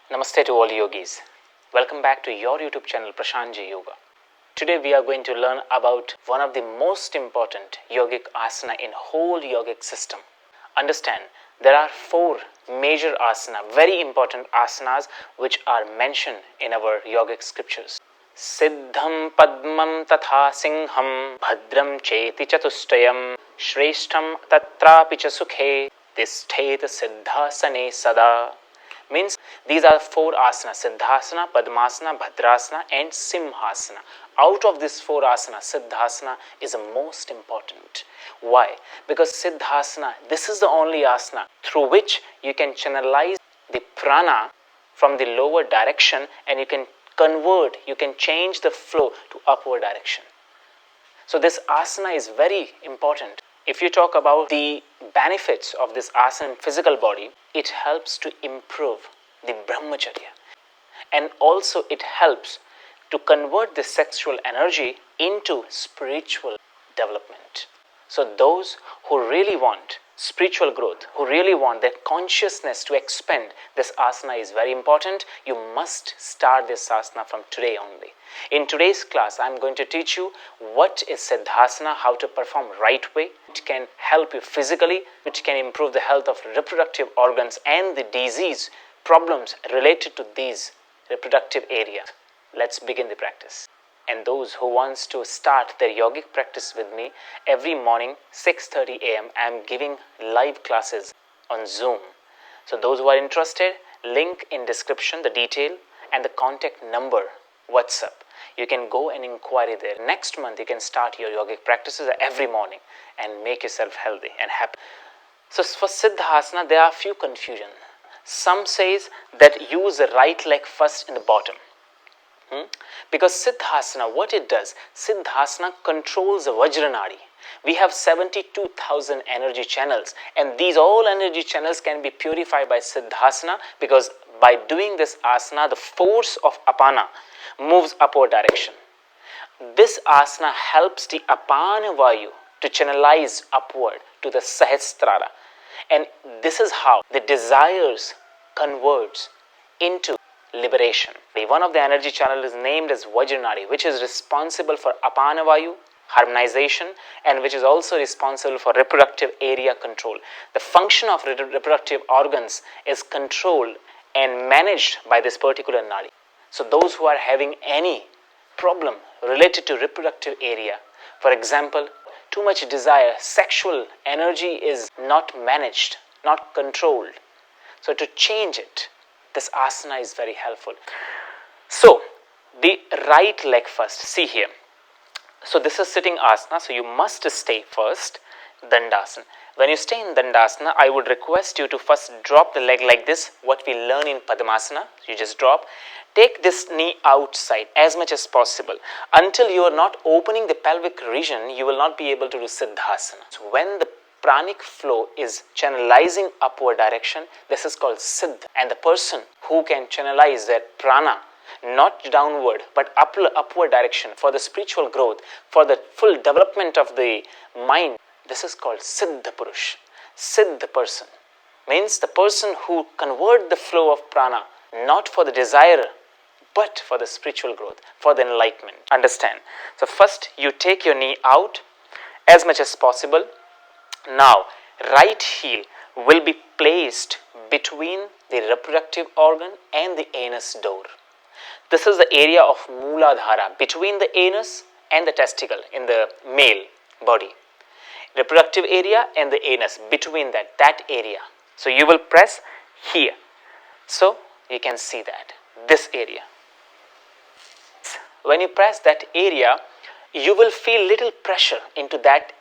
Namaste to all yogis. Welcome back to your YouTube channel Prashantji Yoga. Today we are going to learn about one of the most important yogic asana in whole yogic system. Understand, there are 4 major asana, very important asanas which are mentioned in our yogic scriptures. Siddham Padmam Tatha Singham Bhadram Cheti Chatustayam Shreshtham Tatrapi Cha Sukhe Tishthet Siddhasane Sada. Means these are 4 asanas: Siddhasana, Padmasana, Bhadrasana and Simhasana. Out of these 4 asanas, Siddhasana is the most important. Why? Because Siddhasana, this is the only asana through which you can channelize the prana from the lower direction and you can convert, you can change the flow to upward direction. So this asana is very important. If you talk about the benefits of this asana in physical body, it helps to improve the brahmacharya, and also it helps to convert the sexual energy into spiritual development. So those who really want spiritual growth, who really want their consciousness to expand, this asana is very important. You must start this asana from today only. In today's class, I am going to teach you what is Siddhasana, how to perform right way. It can help you physically, which can improve the health of reproductive organs and the disease problems related to these reproductive areas. Let's begin the practice. And those who wants to start their yogic practice with me, every morning 6:30 a.m. I am giving live classes on Zoom. So those who are interested, link in description, the detail and the contact number, WhatsApp. You can go and inquire there. Next month you can start your yogic practices every morning and make yourself healthy and happy. So for Siddhasana, there are few confusion. Some says that use the right leg first in the bottom. Because Siddhasana, what it does, Siddhasana controls the Vajranadi. We have 72,000 energy channels, and these all energy channels can be purified by Siddhasana, because by doing this asana, the force of Apana moves upward direction. This asana helps the Apana Vayu to channelize upward to the Sahasrara, and this is how the desires converts into liberation. One of the energy channels is named as Vajranadi, which is responsible for Apana Vayu, harmonization, and which is also responsible for reproductive area control. The function of reproductive organs is controlled and managed by this particular nadi. So those who are having any problem related to reproductive area, for example, too much desire, sexual energy is not managed, not controlled. So to change it, this asana is very helpful. So the right leg first, see here. So this is sitting asana, so you must stay first, Dandasana. When you stay in Dandasana, I would request you to first drop the leg like this, what we learn in Padmasana. You just drop. Take this knee outside as much as possible. Until you are not opening the pelvic region, you will not be able to do Siddhasana. So when the pranic flow is channelizing upward direction, this is called Siddh. And the person who can channelize their prana not downward but upward direction for the spiritual growth, for the full development of the mind, this is called Siddha Purush. Siddha person means the person who convert the flow of prana not for the desire but for the spiritual growth, for the enlightenment. Understand? So first you take your knee out as much as possible. Now, right heel will be placed between the reproductive organ and the anus door. This is the area of Mooladhara, between the anus and the testicle in the male body. Reproductive area and the anus, between that area. So you will press here. So you can see that, this area. When you press that area, you will feel little pressure into that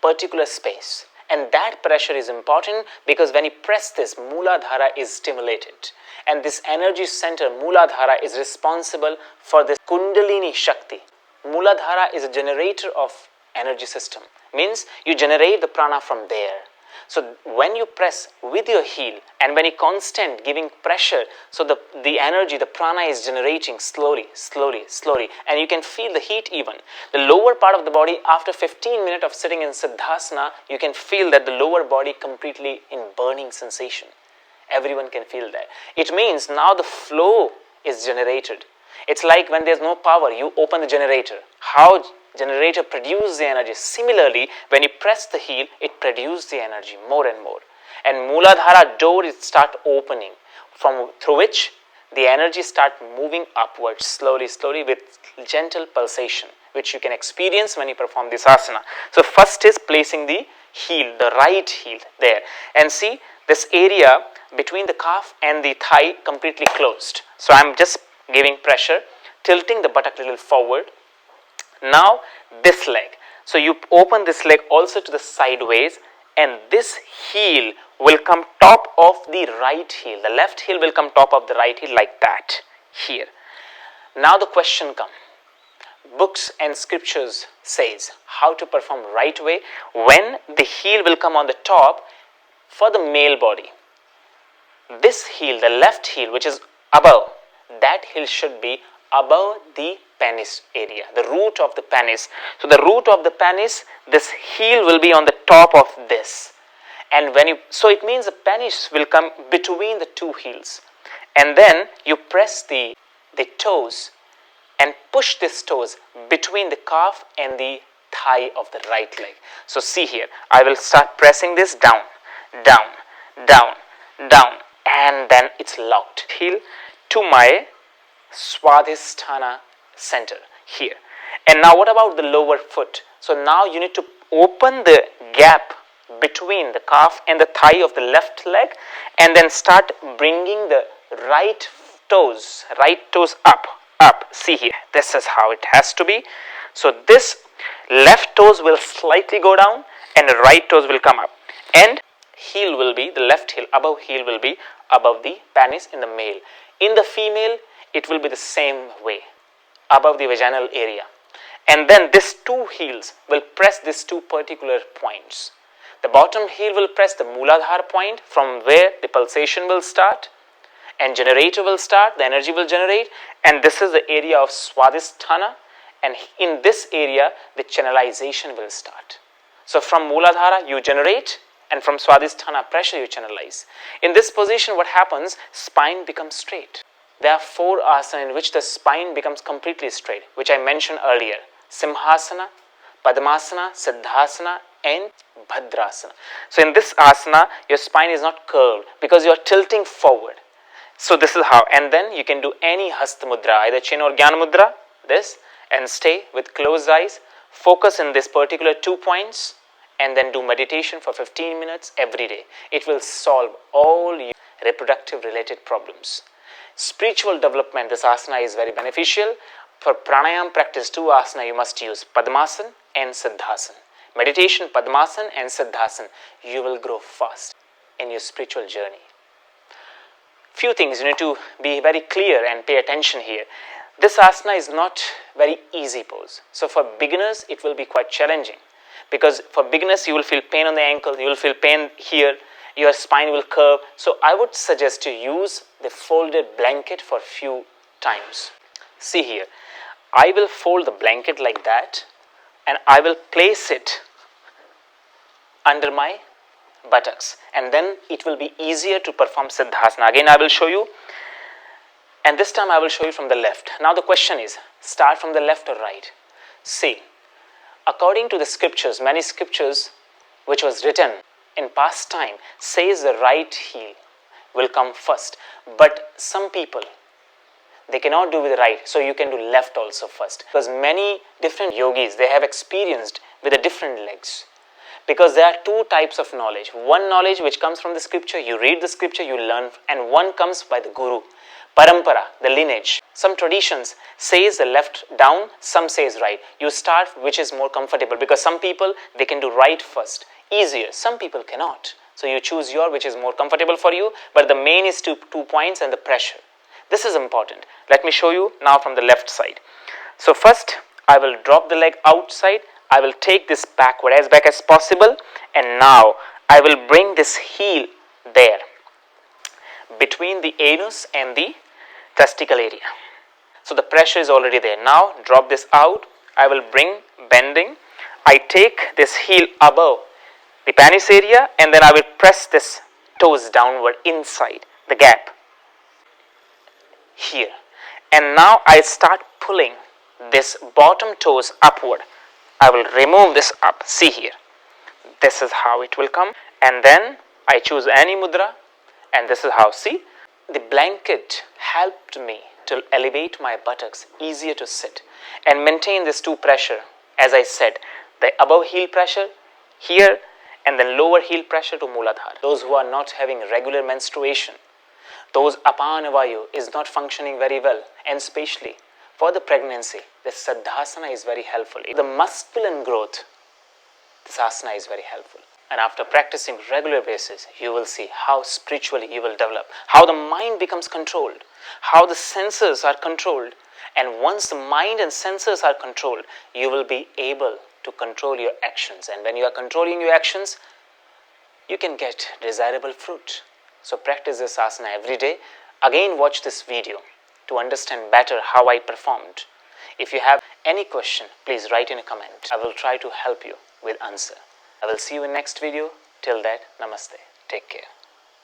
particular space, and that pressure is important because when you press this, Mooladhara is stimulated, and this energy center Mooladhara is responsible for this Kundalini Shakti. Mooladhara is a generator of energy system, means you generate the prana from there. So when you press with your heel and when you constant giving pressure, so the energy, the prana is generating slowly, and you can feel the heat even. The lower part of the body, after 15 minutes of sitting in Siddhasana, you can feel that the lower body completely in burning sensation. Everyone can feel that. It means now the flow is generated. It's like when there's no power, you open the generator. How generator produces the energy? Similarly, when you press the heel, it produces the energy more and more. And Mooladhara door is start opening, through which the energy start moving upwards slowly with gentle pulsation, which you can experience when you perform this asana. So first is placing the heel, the right heel there, and see this area between the calf and the thigh completely closed. So I'm just giving pressure, tilting the buttock a little forward. Now this leg, so you open this leg also to the sideways, and this heel will come top of the right heel. The left heel will come top of the right heel like that here. Now the question comes. Books and scriptures says how to perform right way when the heel will come on the top for the male body. This heel, the left heel, which is above, that heel should be above the penis area, the root of the penis. So the root of the penis, this heel will be on the top of this. And so it means the penis will come between the two heels. And then you press the toes and push these toes between the calf and the thigh of the right leg. So see here, I will start pressing this down, and then it's locked. Heel to my Swadhisthana center here. And now what about the lower foot? So now you need to open the gap between the calf and the thigh of the left leg, and then start bringing the right toes up. See here, this is how it has to be. So this left toes will slightly go down and the right toes will come up, and heel will be, the left heel, above heel will be above the penis in the male. In the female, it will be the same way, above the vaginal area. And then these two heels will press these two particular points. The bottom heel will press the Mooladhara point from where the pulsation will start and generator will start, the energy will generate, and this is the area of Swadhisthana, and in this area the channelization will start. So from Mooladhara you generate, and from Swadhisthana pressure you channelize. In this position what happens? Spine becomes straight. There are 4 asanas in which the spine becomes completely straight, which I mentioned earlier: Simhasana, Padmasana, Siddhasana and Bhadrasana. So in this asana your spine is not curved because you are tilting forward. So this is how, and then you can do any Hasta Mudra, either Chin or Jnana Mudra, this, and stay with closed eyes, focus in this particular 2 points, and then do meditation for 15 minutes every day. It will solve all your reproductive related problems. Spiritual development, this asana is very beneficial. For pranayam practice, 2 asana you must use, Padmasana and Siddhasana. Meditation, Padmasana and Siddhasana, you will grow fast in your spiritual journey. Few things you need to be very clear and pay attention here. This asana is not very easy pose. So for beginners, it will be quite challenging, because for beginners, you will feel pain on the ankle, you will feel pain here, your spine will curve. So I would suggest to use the folded blanket for few times. See here, I will fold the blanket like that, and I will place it under my buttocks, and then it will be easier to perform Siddhasana. Again I will show you, and this time I will show you from the left. Now the question is, start from the left or right? See, according to the scriptures, many scriptures which was written in past time says the right heel will come first, but some people, they cannot do with the right, so you can do left also first, because many different yogis, they have experienced with the different legs. Because there are 2 types of knowledge. One knowledge which comes from the scripture, you read the scripture, you learn, and one comes by the guru, parampara, the lineage. Some traditions says the left down, some says right. You start which is more comfortable, because some people, they can do right first, easier. Some people cannot. So you choose which is more comfortable for you, but the main is 2 points and the pressure. This is important. Let me show you now from the left side. So first, I will drop the leg outside. I will take this backward, as back as possible, and now I will bring this heel there between the anus and the testicle area. So the pressure is already there. Now drop this out. I will bring bending. I take this heel above the penis area, and then I will press this toes downward inside. the gap here, and now I start pulling this bottom toes upward. I will remove this up. See here, this is how it will come, and then I choose any mudra, and this is how. See, the blanket helped me to elevate my buttocks, easier to sit and maintain this two pressure. As I said, the above heel pressure here and then lower heel pressure to Mooladhara. Those who are not having regular menstruation, those Apana Vayu is not functioning very well, and especially for the pregnancy, this Siddhasana is very helpful. The masculine growth, this asana is very helpful. And after practicing regular basis, you will see how spiritually you will develop, how the mind becomes controlled, how the senses are controlled. And once the mind and senses are controlled, you will be able to control your actions. And when you are controlling your actions, you can get desirable fruit. So practice this asana every day. Again, watch this video to understand better how I performed. If you have any question, please write in a comment. I will try to help you with answer. I will see you in next video. Till that, namaste. Take care.